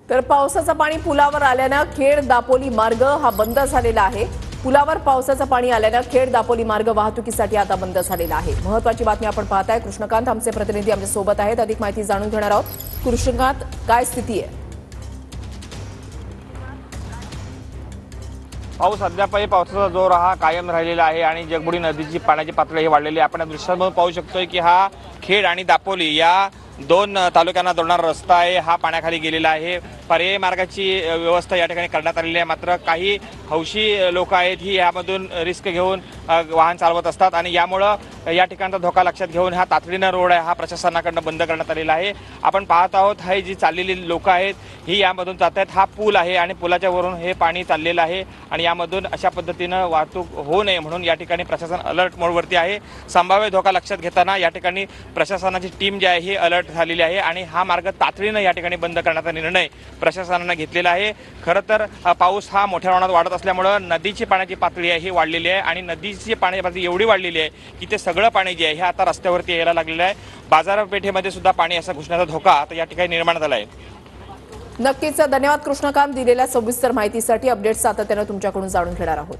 तर पावसाचं पाणी पुलावर आल्यानं खेड दापोली मार्ग हा बंद झालेला आहे। पुलावर पावसाचं पाणी आल्यानं खेड दापोली मार्ग वाहतुकीसाठी आता बंद झालेला आहे। महत्त्वाची बातमी आपण पाहताय। कृष्णकांत आमचे प्रतिनिधी आमच्या सोबत आहेत, अधिक माहिती जाणून घेणार आहोत। कृष्णकांत, काय स्थिती आहे? पाऊस अद्यापही पावसाचा जोर हा कायम राहिलेला आहे आणि जगबुडी नदीची पाण्याची पातळी ही वाढलेली आहे। आपण या दृश्यामध्ये पाहू शकतोय की हा खेड आणि दापोली या दोन तालुक्यांना जोडणारा रस्ता आहे, हा पाण्याखाली गेलेला आहे। पर्यायी मार्गाची व्यवस्था या ठिकाणी करण्यात आलेली आहे, मात्र काही हौशी लोक आहेत ही यामधून रिस्क घेऊन वाहन चालवत असतात आणि यामुळे या ठिकाणचा धोका लक्षात घेऊन हा तातडीनं रोड आहे हा प्रशासनाकडून बंद करण्यात आलेला आहे। आपण पाहत आहोत ही जी चाललेली लोक आहेत ही यामधून जात आहेत। हा पूल आहे आणि पुलाच्या वरून हे पाणी चाललेलं आहे आणि यामधून अशा पद्धतीनं वाहतूक होऊ नये म्हणून या ठिकाणी प्रशासन अलर्ट मोडवरती आहे। संभाव्य धोका लक्षात घेताना या ठिकाणी प्रशासनाची टीम जी आहे ही अलर्ट झालेली आहे आणि हा मार्ग तातडीनं या ठिकाणी बंद करण्याचा निर्णय प्रशासनाने घेतलेला आहे। खरं तर पाऊस हा मोठ्या प्रमाणात वाढत असल्यामुळे नदीची पाण्याची पातळी आहे ही वाढलेली आहे आणि नदीची पाण्याची पातळी एवढी वाढलेली आहे की ते सगळं पाणी जे आहे हे आता रस्त्यावरती यायला लागलेलं आहे। बाजारपेठेमध्ये सुद्धा पाणी असा घुसण्याचा धोका आता या ठिकाणी निर्माण झाला आहे। नक्कीच धन्यवाद कृष्णकांत, दिलेल्या सविस्तर माहितीसाठी। अपडेट्स सातत्याने तुमच्याकडून जाणून घेणार आहोत।